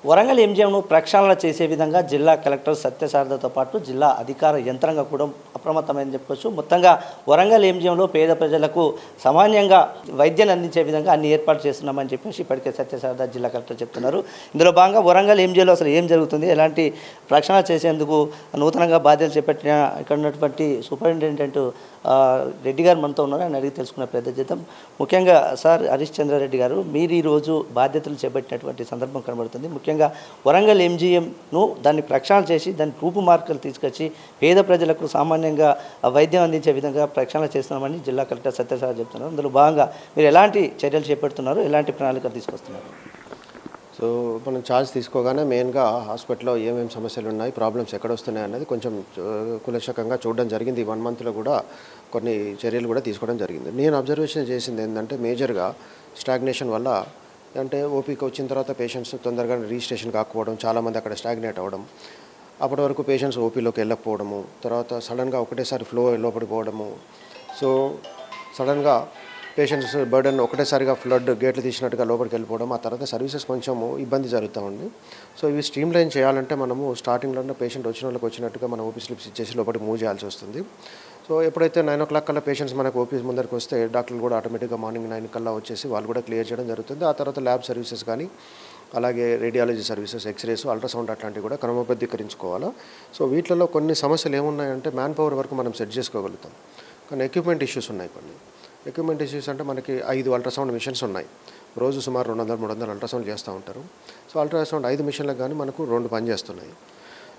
వరంగల్ ఎంజీఎంను ప్రక్షాళన చేసే విధంగా జిల్లా కలెక్టర్ సత్యశారదతో పాటు జిల్లా అధికార యంత్రాంగం కూడా అప్రమత్తమైందని చెప్పుకోవచ్చు. మొత్తంగా వరంగల్ ఎంజీఎంలో పేద ప్రజలకు సామాన్యంగా వైద్యాన్ని అందించే విధంగా అన్ని ఏర్పాటు చేస్తున్నామని చెప్పేసి ఇప్పటికే సత్యశారద జిల్లా కలెక్టర్ చెప్తున్నారు. ఇందులో భాగంగా వరంగల్ ఎంజీఎంలో అసలు ఏం జరుగుతుంది, ఎలాంటి ప్రక్షాళన చేసేందుకు నూతనంగా బాధ్యతలు చేపట్టిన ఇక్కడ ఉన్నటువంటి సూపరింటెండెంట్ రెడ్డి గారు మనతో ఉన్నారు. ఆయన అడిగి తెలుసుకున్న పెద్ద జీతం. ముఖ్యంగా సార్ హరీష్ చంద్రారెడ్డి గారు, మీరు ఈరోజు బాధ్యతలు చేపట్టినటువంటి సందర్భం కనబడుతుంది. ముఖ్యంగా వరంగల్ ఎంజీఎంను దాన్ని ప్రక్షాళన చేసి దాని రూపు మార్కులు తీసుకొచ్చి పేద ప్రజలకు సామాన్యంగా వైద్యం అందించే విధంగా ప్రక్షాళన చేస్తున్నామని జిల్లా కలెక్టర్ సత్యసాయి చెప్తున్నారు. అందులో భాగంగా మీరు ఎలాంటి చర్యలు చేపడుతున్నారు, ఎలాంటి ప్రణాళికలు తీసుకొస్తున్నారు? సో మనం ఛార్జ్ తీసుకోగానే మెయిన్గా హాస్పిటల్లో ఏమేమి సమస్యలు ఉన్నాయి, ప్రాబ్లమ్స్ ఎక్కడ వస్తున్నాయి అన్నది కొంచెం కులశకంగా చూడడం జరిగింది. 1 మంత్లో కూడా కొన్ని చర్యలు కూడా తీసుకోవడం జరిగింది. నేను అబ్జర్వేషన్ చేసింది ఏంటంటే మేజర్గా స్టాగ్నేషన్ వల్ల, అంటే ఓపీకి వచ్చిన తర్వాత పేషెంట్స్ తొందరగా రిజిస్ట్రేషన్ కాకపోవడం, చాలామంది అక్కడ స్టాగ్నేట్ అవ్వడం, అప్పటి వరకు పేషెంట్స్ ఓపీలోకి వెళ్ళకపోవడము, తర్వాత సడన్గా ఒకటేసారి ఫ్లో లోపడిపోవడము. సో సడన్గా పేషెంట్స్ బర్డెన్ ఒకటేసారిగా ఫ్లడ్ గేట్లు తీసినట్టుగా లోపలికి వెళ్ళిపోవడం, ఆ తర్వాత సర్వీసెస్ కొంచెము ఇబ్బంది జరుగుతూ ఉంది. సో ఇవి స్ట్రీమ్ లైన్ చేయాలంటే మనము స్టార్టింగ్లోనే పేషెంట్ వచ్చిన వాళ్ళకి వచ్చినట్టుగా మనం ఓపీ స్లిప్స్ ఇచ్చేసి లోపలికి మూవ్ చేయాల్సి వస్తుంది. సో ఎప్పుడైతే 9 o'clock కల్లా పేషెంట్స్ మనకు ఓపీ ముందరికి వస్తే డాక్టర్లు కూడా ఆటోమేటిక్గా మార్నింగ్ 9 కల్లా వచ్చేసి వాళ్ళు కూడా క్లియర్ చేయడం జరుగుతుంది. ఆ తర్వాత ల్యాబ్ సర్వీసెస్ కానీ, అలాగే రేడియాలజీ సర్వీసెస్, ఎక్స్రేస్, అల్ట్రాసౌండ్ అట్లాంటివి కూడా క్రమబద్ధీకరించుకోవాలా. సో వీటిలో కొన్ని సమస్యలు ఏమున్నాయంటే మ్యాన్ పవర్ వరకు మనం సెట్ చేసుకోగలుగుతాం, కానీ ఎక్విప్మెంట్ ఇష్యూస్ ఉన్నాయి. కొన్ని ఎక్విప్మెంట్ ఇష్యూస్ అంటే మనకి 5 అల్ట్రాసౌండ్ మిషన్స్ ఉన్నాయి. రోజు సుమారు 200-300 అల్ట్రాసౌండ్ చేస్తూ ఉంటారు. సో అల్ట్రాసౌండ్ 5 మిషన్లకు కానీ మనకు 2 పని చేస్తున్నాయి.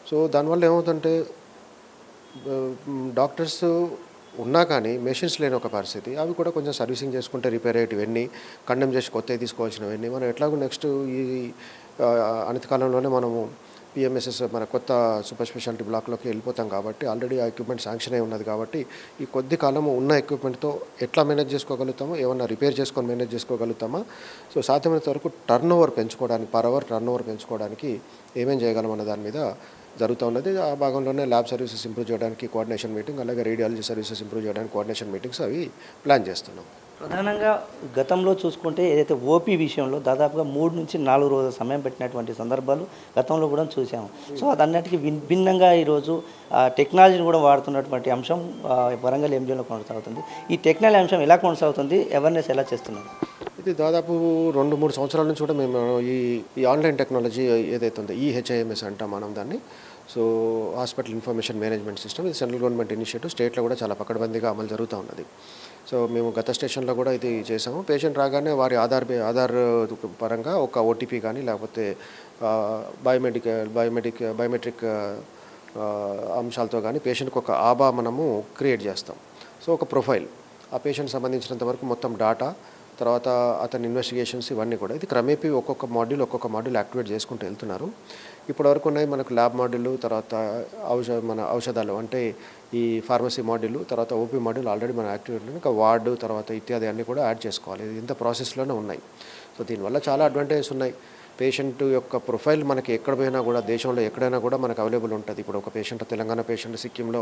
సో దానివల్ల ఏమవుతుందంటే డాక్టర్స్ ఉన్నా కానీ మెషిన్స్ లేని ఒక పరిస్థితి. అవి కూడా కొంచెం సర్వీసింగ్ చేసుకుంటే రిపేర్ అయ్యేటివన్నీ, కండెమ్ చేసి కొత్తవి తీసుకోవాల్సినవన్నీ మనం ఎట్లాగో నెక్స్ట్ ఈ అనతి కాలంలోనే మనము పిఎంఎస్ఎస్ మన కొత్త సూపర్ స్పెషాలిటీ బ్లాక్లోకి వెళ్ళిపోతాం కాబట్టి ఆల్రెడీ ఆ ఎక్విప్మెంట్ శాంక్షన్ అయి ఉన్నది. కాబట్టి ఈ కొద్ది కాలము ఉన్న ఎక్విప్మెంట్తో ఎట్లా మేనేజ్ చేసుకోగలుగుతామో, ఏమన్నా రిపేర్ చేసుకొని మేనేజ్ చేసుకోగలుగుతామా, సో సాధ్యమైనంత వరకు టర్న్ ఓవర్ పెంచుకోవడానికి, పర్ అవర్ టర్న్ ఓవర్ పెంచుకోవడానికి ఏమేం చేయగలం అన్న దాని మీద జరుగుతూ ఉన్నది. ఆ భాగంలోనే ల్యాబ్ సర్వీసెస్ ఇంప్రూవ్ చేయడానికి కోఆర్డినేషన్ మీటింగ్, అలాగే రేడియాలజీ సర్వీసెస్ ఇంప్రూవ్ చేయడానికి కోఆర్డినేషన్ మీటింగ్స్ అవి ప్లాన్ చేస్తున్నాం. ప్రధానంగా గతంలో చూసుకుంటే ఏదైతే ఓపీ విషయంలో దాదాపుగా 3 నుంచి 4 రోజుల సమయం పెట్టినటువంటి సందర్భాలు గతంలో కూడా చూసాము. సో అదన్నిటికీ భిన్నంగా ఈరోజు టెక్నాలజీని కూడా వాడుతున్నటువంటి అంశం వరంగల్ ఎంజీఎంలో కొనసాగుతుంది. ఈ టెక్నాలజీ అంశం ఎలా కొనసాగుతుంది, అవేర్నెస్ ఎలా చేస్తున్నారు? ఇది దాదాపు 2-3 సంవత్సరాల నుంచి కూడా మేము ఈ ఆన్లైన్ టెక్నాలజీ ఏదైతే ఉందో ఈహెచ్ఐఎంఎస్ అంటాం మనం దాన్ని. So hospital information management system, ఇది సెంట్రల్ గవర్నమెంట్ ఇనిషియేటివ్, స్టేట్లో కూడా చాలా పకడ్బందీగా అమలు జరుగుతూ ఉన్నది. సో మేము గత స్టేషన్లో కూడా ఇది చేసాము. పేషెంట్ రాగానే వారి ఆధార్ పరంగా ఒక ఓటీపీ కానీ, లేకపోతే బయోమెట్రిక్ అంశాలతో కానీ పేషెంట్కి ఒక ఆబా మనము క్రియేట్ చేస్తాం. సో ఒక ప్రొఫైల్, ఆ పేషెంట్ సంబంధించినంత వరకు మొత్తం డాటా, తర్వాత అతని ఇన్వెస్టిగేషన్స్ ఇవన్నీ కూడా ఇది క్రమేపీ ఒక్కొక్క మాడ్యూల్ యాక్టివేట్ చేసుకుంటూ వెళ్తున్నారు. ఇప్పటివరకు ఉన్నాయి మనకు ల్యాబ్ మాడ్యూల్, తర్వాత ఔషధాలు అంటే ఈ ఫార్మసీ మాడ్యూల్, తర్వాత ఓపీ మాడ్యూల్ ఆల్రెడీ మనం యాక్టివేట్ ఉంది. ఇంకా వార్డు తర్వాత ఇత్యాది అన్నీ కూడా యాడ్ చేసుకోవాలి. ఇది ఇంత ప్రాసెస్లోనే ఉన్నాయి. సో దీనివల్ల చాలా అడ్వాంటేజెస్ ఉన్నాయి. పేషెంట్ యొక్క ప్రొఫైల్ మనకి ఎక్కడ పోయినా కూడా, దేశంలో ఎక్కడైనా కూడా మనకు అవైలబుల్ ఉంటుంది. ఇప్పుడు ఒక పేషెంట్ తెలంగాణ పేషెంట్ సిక్కింలో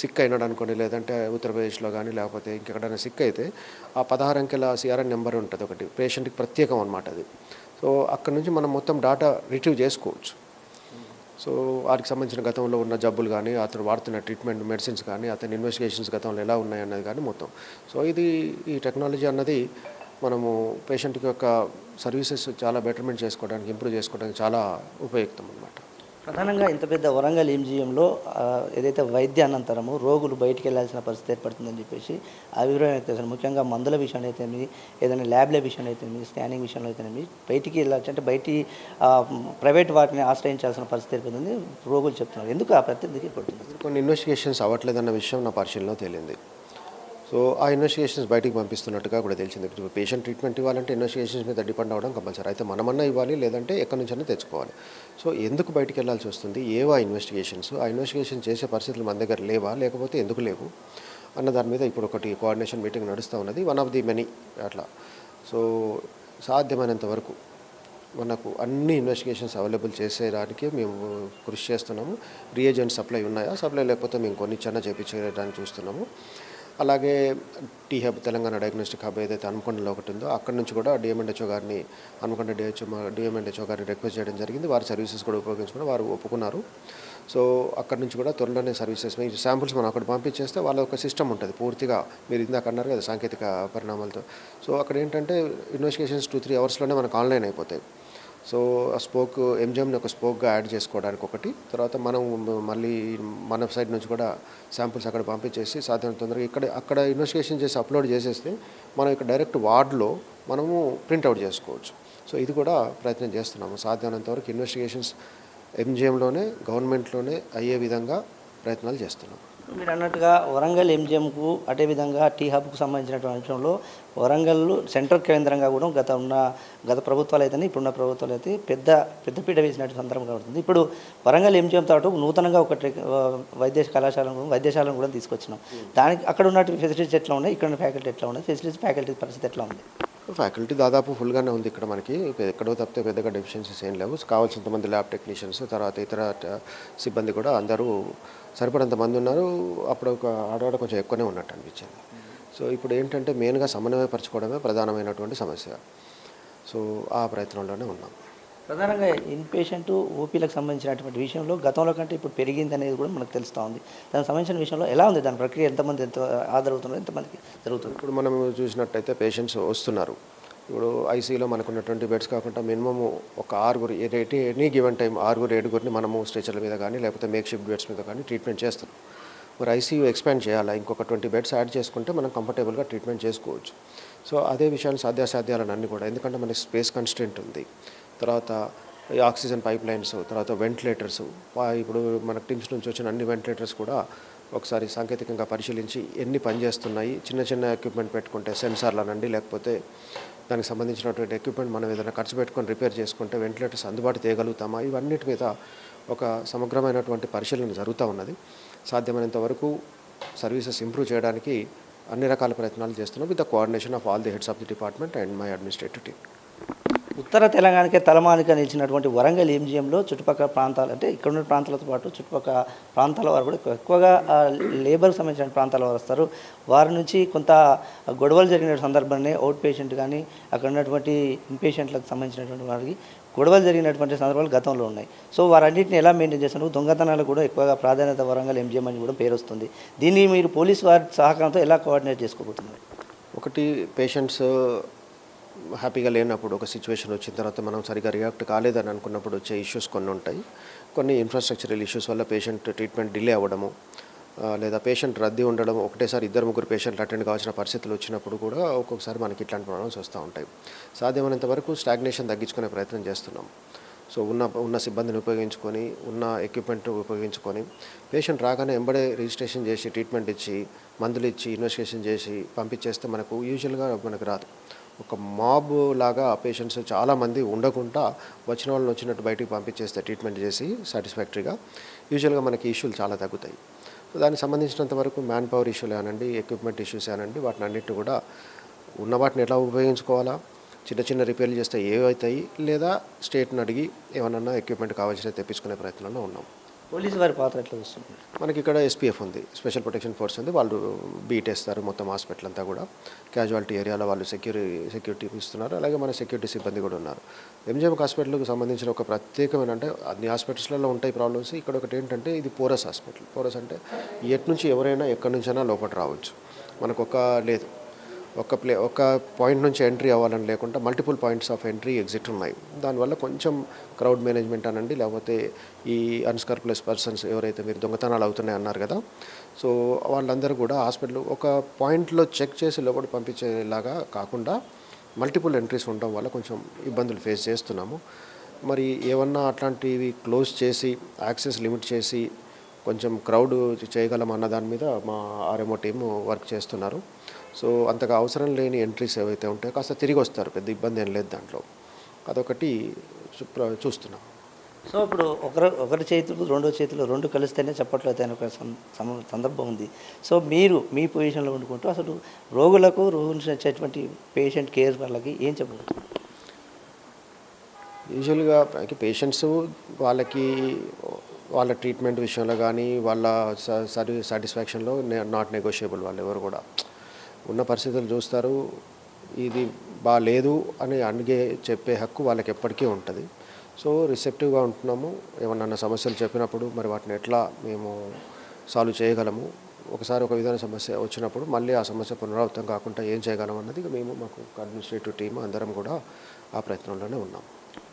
సిక్ అయినాడు అనుకోండి, లేదంటే ఉత్తరప్రదేశ్లో కానీ లేకపోతే ఇంకెక్కడైనా సిక్ అయితే ఆ 16 అంకెల సిఆర్ఎన్ నెంబర్ ఉంటుంది ఒకటి, పేషెంట్కి ప్రత్యేకం అనమాట అది. సో అక్కడ నుంచి మనం మొత్తం డాటా రిట్రీవ్ చేసుకోవచ్చు. సో వారికి సంబంధించిన గతంలో ఉన్న జబ్బులు కానీ, అతను వాడుతున్న ట్రీట్మెంట్ మెడిసిన్స్ కానీ, అతని ఇన్వెస్టిగేషన్స్ గతంలో ఎలా ఉన్నాయి అన్నది కానీ మొత్తం. సో ఈ టెక్నాలజీ అన్నది మనము పేషెంట్కి యొక్క సర్వీసెస్ చాలా బెటర్మెంట్ చేసుకోవడానికి, ఇంప్రూవ్ చేసుకోవడానికి చాలా ఉపయుక్తం అన్నమాట. ప్రధానంగా ఇంత పెద్ద వరంగల్ ఎంజీఎంలో ఏదైతే వైద్య అనంతరము రోగులు బయటికి వెళ్ళాల్సిన పరిస్థితి ఏర్పడుతుందని చెప్పేసి అభిప్రాయం వ్యక్తం. ముఖ్యంగా మందుల విషయంలో అయితేనేమి, ఏదైనా ల్యాబ్ల విషయంలో అయితేనేమి, స్కానింగ్ విషయంలో అయితేనేమి, బయటికి వెళ్ళాల్సి అంటే బయటి ప్రైవేట్ వాటిని ఆశ్రయించాల్సిన పరిస్థితి ఏర్పడుతుంది రోగులు చెప్తున్నారు. ఎందుకు ఆ పరిస్థితికి ఏర్పడుతుంది? కొన్ని ఇన్వెస్టిగేషన్స్ అవ్వట్లేదన్న విషయం నా పరిశీలనలో తేలింది. సో ఆ ఇన్వెస్టిగేషన్స్ బయటికి పంపిస్తున్నట్టుగా కూడా తెలిసింది. పేషెంట్ ట్రీట్మెంట్ ఇవ్వాలంటే ఇన్వెస్టిగేషన్స్ మీద డిపెండ్ అవ్వడం కంపల్సరీ. అయితే మనమన్నా ఇవ్వాలి, లేదంటే ఎక్కడి నుంచైనా తెచ్చుకోవాలి. సో ఎందుకు బయటికి వెళ్ళాల్సి వస్తుంది, ఏవో ఆ ఇన్వెస్టిగేషన్ చేసే పరిస్థితులు మన దగ్గర లేవా, లేకపోతే ఎందుకు లేవు అన్న దాని మీద ఇప్పుడు ఒకటి కోఆర్డినేషన్ మీటింగ్ నడుస్తూ ఉన్నది. వన్ ఆఫ్ ది మెనీ అట్లా. సో సాధ్యమైనంత వరకు మనకు అన్ని ఇన్వెస్టిగేషన్స్ అవైలబుల్ చేసేదానికి మేము కృషి చేస్తున్నాము. రియేజెంట్ సప్లై ఉన్నాయా, సప్లై లేకపోతే మేము కొన్ని చిన్న చేయించడానికి చూస్తున్నాము. అలాగే T Hub Telangana diagnostic hub ఏదైతే హన్మకొండలో ఒకటి ఉందో అక్కడ నుంచి కూడా డిఎంఎండ్హెచ్ఓ గారిని హన్మకొండ డిఎంఎండ్హెచ్ఓ గారిని రిక్వెస్ట్ చేయడం జరిగింది. వారి సర్వీసెస్ కూడా ఉపయోగించుకుని వారు ఒప్పుకున్నారు. సో అక్కడ నుంచి కూడా త్వరలోనే సర్వీసెస్ మీ శాంపుల్స్ మనం అక్కడ పంపించేస్తే వాళ్ళ ఒక సిస్టమ్ ఉంటుంది పూర్తిగా. మీరు ఇందాక అన్నారు కదా సాంకేతిక పరిణామాలతో. సో అక్కడ ఏంటంటే ఇన్వెస్టిగేషన్స్ 2-3 అవర్స్లోనే మనకు ఆన్లైన్ అయిపోతాయి. సో ఆ స్పోక్ ఎంజిఎంని ఒక స్పోక్గా యాడ్ చేసుకోవడానికి ఒకటి, తర్వాత మనం మళ్ళీ మన సైడ్ నుంచి కూడా శాంపుల్స్ అక్కడ పంపించేసి సాధ్యం తొందరగా అక్కడ ఇన్వెస్టిగేషన్ చేసి అప్లోడ్ చేసేస్తే మనం ఇక్కడ డైరెక్ట్ వార్డ్లో మనము ప్రింట్అవుట్ చేసుకోవచ్చు. సో ఇది కూడా ప్రయత్నం చేస్తున్నాము. సాధ్యమైనంత వరకు ఇన్వెస్టిగేషన్స్ ఎంజిఎంలోనే గవర్నమెంట్లోనే అయ్యే విధంగా ప్రయత్నాలు చేస్తున్నాం. మీరు అన్నట్టుగా వరంగల్ ఎంజిఎంకు అదేవిధంగా టీ హబ్కు సంబంధించినటువంటి అంశంలో వరంగల్ సెంట్రల్ కేంద్రంగా కూడా గత ప్రభుత్వాలు అయితేనే ఇప్పుడున్న ప్రభుత్వాలు అయితే పెద్దపీట వేసినట్టు సందర్భం కలుగుతుంది. ఇప్పుడు వరంగల్ ఎంజిఎం తో నూతనంగా ఒక వైద్యశాలను కూడా తీసుకొచ్చినాం. దానికి అక్కడ ఉన్న ఫెసిలిటీస్ ఎట్లా ఉన్నాయి, ఇక్కడ ఫ్యాకల్టీ ఎట్లా ఉన్నాయి, ఫ్యాకల్టీ పరిస్థితి ఎట్లా ఉంది? ఫ్యాకల్టీ దాదాపు ఫుల్గానే ఉంది ఇక్కడ. మనకి ఎక్కడో తప్పితే పెద్దగా డెఫిషియన్సీస్ ఏం లేవు. కావాల్సినంతమంది ల్యాబ్ టెక్నీషియన్స్, తర్వాత ఇతర సిబ్బంది కూడా అందరూ సరిపడంత మంది ఉన్నారు. అప్పుడు ఒక ఆడవాడ కొంచెం ఎక్కువనే ఉన్నట్టు అనిపించింది. సో ఇప్పుడు ఏంటంటే మెయిన్గా సమన్వయపరచుకోవడమే ప్రధానమైనటువంటి సమస్య. సో ఆ ప్రయత్నంలోనే ఉన్నాం. ప్రధానంగా ఇన్పేషెంట్ ఓపీలకు సంబంధించినటువంటి విషయంలో గతంలో కంటే ఇప్పుడు పెరిగింది అనేది కూడా మనకు తెలుస్తూ ఉంది. దానికి సంబంధించిన విషయంలో ఎలా ఉంది, దాని ప్రక్రియ ఎంత ఆదరవుతున్నారు, ఎంతమందికి జరుగుతుంది? ఇప్పుడు మనం చూసినట్టయితే పేషెంట్స్ వస్తున్నారు. ఇప్పుడు ఐసీయూలో మనకున్నటువంటి బెడ్స్ కాకుండా మినిమమ్ ఒక 6 ఎనీ గివెన్ టైం 6-7 మనము స్ట్రెచర్ల మీద కానీ లేకపోతే మేక్ షిఫ్ట్ బెడ్స్ మీద కానీ ట్రీట్మెంట్ చేస్తున్నాం. మరి ఐసీయూ ఎక్స్పాండ్ చేయాలా, ఇంకొక 20 బెడ్స్ యాడ్ చేసుకుంటే మనం కంఫర్టబుల్గా ట్రీట్మెంట్ చేసుకోవచ్చు. సో అదే విషయాలు సాధ్యాసాధ్యాలను అన్నీ కూడా, ఎందుకంటే మనకి స్పేస్ కన్స్టెంట్ ఉంది, తర్వాత ఆక్సిజన్ పైప్ లైన్స్, తర్వాత వెంటిలేటర్స్. ఇప్పుడు మన టీమ్స్ నుంచి వచ్చిన అన్ని వెంటిలేటర్స్ కూడా ఒకసారి సాంకేతికంగా పరిశీలించి ఎన్ని పనిచేస్తున్నాయి, చిన్న ఎక్విప్మెంట్ పెట్టుకుంటే సెన్సార్లనండి లేకపోతే దానికి సంబంధించినటువంటి ఎక్విప్మెంట్ మనం ఏదైనా ఖర్చు పెట్టుకొని రిపేర్ చేసుకుంటే వెంటిలేటర్స్ అందుబాటు చేయగలుగుతామా, ఇవన్నిటి మీద ఒక సమగ్రమైనటువంటి పరిశీలన జరుగుతూ ఉన్నది. సాధ్యమైనంత వరకు సర్వీసెస్ ఇంప్రూవ్ చేయడానికి అన్ని రకాల ప్రయత్నాలు చేస్తున్నాం with the coordination of all the heads of the department and my administrative team. ఉత్తర తెలంగాణకే తలమానిక నిలిచినటువంటి వరంగల్ ఎంజిఎంలో చుట్టుపక్కల ప్రాంతాలు అంటే ఇక్కడ ఉన్న ప్రాంతాలతో పాటు చుట్టుపక్కల ప్రాంతాల వారు కూడా ఎక్కువగా లేబర్కి సంబంధించిన ప్రాంతాల వారు వస్తారు. వారి నుంచి కొంత గొడవలు జరిగిన సందర్భాన్ని అవుట్ పేషెంట్ కానీ అక్కడ ఉన్నటువంటి ఇన్పేషెంట్లకు సంబంధించినటువంటి వారికి గొడవలు జరిగినటువంటి సందర్భాలు గతంలో ఉన్నాయి. సో వారన్నింటిని ఎలా మెయింటైన్ చేస్తున్నారు? దొంగతనాలు కూడా ఎక్కువగా ప్రాధాన్యత వరంగల్ ఎంజిఎం అని కూడా పేరు వస్తుంది. దీన్ని మీరు పోలీసు వారి సహకారంతో ఎలా కోఆర్డినేట్ చేసుకోబోతున్నారు? ఒకటి, పేషెంట్స్ హ్యాపీగా లేనప్పుడు ఒక సిచ్యువేషన్ వచ్చిన తర్వాత మనం సరిగా రియాక్ట్ కాలేదని అనుకున్నప్పుడు వచ్చే ఇష్యూస్ కొన్ని ఉంటాయి. కొన్ని ఇన్ఫ్రాస్ట్రక్చరల్ ఇష్యూస్ వల్ల పేషెంట్ ట్రీట్మెంట్ డిలే అవ్వడము, లేదా పేషెంట్ రద్దీ ఉండడం, ఒకటేసారి 2-3 పేషెంట్లు అటెండ్ కావాల్సిన పరిస్థితులు వచ్చినప్పుడు కూడా ఒక్కొక్కసారి మనకి ఇట్లాంటి ప్రాబ్లమ్స్ వస్తూ ఉంటాయి. సాధ్యమైనంత వరకు స్టాగ్నేషన్ తగ్గించుకునే ప్రయత్నం చేస్తున్నాం. సో ఉన్న సిబ్బందిని ఉపయోగించుకొని, ఉన్న ఎక్విప్మెంట్ ఉపయోగించుకొని పేషెంట్ రాగానే ఎంబడే రిజిస్ట్రేషన్ చేసి ట్రీట్మెంట్ ఇచ్చి మందులు ఇచ్చి ఇన్వెస్టిగేషన్ చేసి పంపించేస్తే మనకు యూజువల్గా మనకు రాదు. ఒక మాబ్ లాగా పేషెంట్స్ చాలామంది ఉండకుండా వచ్చిన వాళ్ళని వచ్చినట్టు బయటికి పంపించేస్తే ట్రీట్మెంట్ చేసి సాటిస్ఫాక్టరీగా యూజువల్గా మనకి ఇష్యూలు చాలా తగ్గుతాయి. సో దానికి సంబంధించినంత వరకు మ్యాన్ పవర్ ఇష్యూలు అనండి, ఎక్విప్మెంట్ ఇష్యూస్ అనండి, వాటిని అన్నింటిని కూడా ఉన్న వాటిని ఎలా ఉపయోగించుకోవాలా, చిన్న రిపేర్లు చేస్తే ఏవైతాయి, లేదా స్టేట్ని అడిగి ఏమన్నా ఎక్విప్మెంట్ కావాల్సినవి తెప్పించుకునే ప్రయత్నంలో ఉన్నాం. పోలీసు వారి పాత్ర ఎట్లా వస్తుంది? మనకి ఇక్కడ ఎస్పీఎఫ్ ఉంది, స్పెషల్ ప్రొటెక్షన్ ఫోర్స్ ఉంది. వాళ్ళు బీట్ వేస్తారు మొత్తం హాస్పిటల్ అంతా కూడా. క్యాజువాలిటీ ఏరియాలో వాళ్ళు సెక్యూరిటీ ఇస్తున్నారు. అలాగే మన సెక్యూరిటీ సిబ్బంది కూడా ఉన్నారు. ఎంజిఎం హాస్పిటల్కి సంబంధించిన ఒక ప్రత్యేకమైన, అంటే అన్ని హాస్పిటల్స్లలో ఉంటాయి ప్రాబ్లమ్స్, ఇక్కడ ఒకటి ఏంటంటే ఇది పోరస్ హాస్పిటల్. పోరస్ అంటే ఎటు నుంచి ఎవరైనా ఎక్కడి నుంచైనా లోపల రావచ్చు. మనకు ఒక పాయింట్ నుంచి ఎంట్రీ అవ్వాలని లేకుండా multiple points of entry exit ఉన్నాయి. దానివల్ల కొంచెం క్రౌడ్ మేనేజ్మెంట్ అనండి, లేకపోతే ఈ అన్స్కార్పులస్ పర్సన్స్ ఎవరైతే మీరు దొంగతనాలు అవుతున్నాయి అన్నారు కదా, సో వాళ్ళందరూ కూడా హాస్పిటల్ ఒక పాయింట్లో చెక్ చేసి లోపల పంపించేలాగా కాకుండా మల్టిపుల్ ఎంట్రీస్ ఉండడం వల్ల కొంచెం ఇబ్బందులు ఫేస్ చేస్తున్నాము. మరి ఏమన్నా అట్లాంటివి క్లోజ్ చేసి యాక్సెస్ లిమిట్ చేసి కొంచెం క్రౌడ్ చేయగలం అన్న దాని మీద మా ఆర్ఎంఓ టీము వర్క్ చేస్తున్నారు. సో అంతగా అవసరం లేని ఎంట్రీస్ ఏవైతే ఉంటాయో కాస్త తిరిగి వస్తారు, పెద్ద ఇబ్బంది ఏం లేదు దాంట్లో. అదొకటి చూస్తున్నాం. సో ఇప్పుడు ఒకరి చేతులు రెండు కలిస్తేనే చప్పట్లు అవుతాయి అనే ఒక సందర్భం ఉంది. సో మీరు మీ పొజిషన్లో వండుకుంటూ అసలు రోగులకు వచ్చేటువంటి పేషెంట్ కేర్ వాళ్ళకి ఏం చెప్పబోతున్నారు? యూజువల్గా పేషెంట్స్ వాళ్ళకి వాళ్ళ ట్రీట్మెంట్ విషయంలో కానీ వాళ్ళ సాటిస్ఫాక్షన్లో నాట్ నెగోషియబుల్. వాళ్ళు ఎవరు కూడా ఉన్న పరిస్థితులు చూస్తారు. ఇది బాగాలేదు అని అడిగే చెప్పే హక్కు వాళ్ళకి ఎప్పటికీ ఉంటుంది. సో రిసెప్టివ్గా ఉంటున్నాము. ఏమన్నా సమస్యలు చెప్పినప్పుడు మరి వాటిని ఎట్లా మేము సాల్వ్ చేయగలము, ఒకసారి ఒక విధాన సమస్య వచ్చినప్పుడు మళ్ళీ ఆ సమస్య పునరావృతం కాకుండా ఏం చేయగలం అన్నది మేము మాకు అడ్మినిస్ట్రేటివ్ టీమ్ అందరం కూడా ఆ ప్రయత్నంలోనే ఉన్నాం.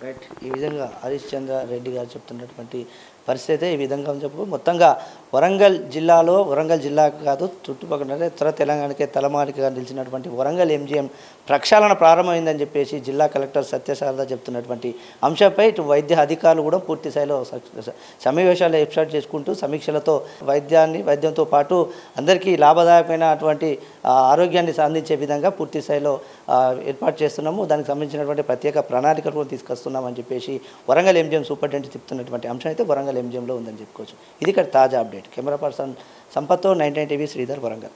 రైట్. ఈ విధంగా హరీష్ చంద్ర రెడ్డి గారు చెప్తున్నటువంటి పరిస్థితి ఈ విధంగా చెప్పు. మొత్తంగా వరంగల్ జిల్లాలో, వరంగల్ జిల్లా కాదు చుట్టుపక్కల ఉత్తర తెలంగాణకే తలమానికగా నిలిచినటువంటి వరంగల్ ఎంజీఎం ప్రక్షాళన ప్రారంభమైందని చెప్పేసి జిల్లా కలెక్టర్ సత్యశారద చెప్తున్నటువంటి అంశంపై ఇటు వైద్య అధికారులు కూడా పూర్తి స్థాయిలో సమావేశాలు ఏర్పాటు చేసుకుంటూ సమీక్షలతో వైద్యంతో పాటు అందరికీ లాభదాయకమైనటువంటి ఆరోగ్యాన్ని అందించే విధంగా పూర్తి స్థాయిలో ఏర్పాటు చేస్తున్నాము. దానికి సంబంధించినటువంటి ప్రత్యేక ప్రణాళికలు కూడా తీసుకొస్తున్నామని చెప్పేసి వరంగల్ ఎంజీఎం సూపరింటెండెంట్ చెప్తున్నటువంటి అంశం అయితే వరంగల్ ఎంజీఎంలో ఉందని చెప్పుకోవచ్చు. ఇది ఇక్కడ తాజా అప్డేట్. కెమెరా పర్సన్ సంపత్తో 99 టీవీ శ్రీధర్, వరంగల్.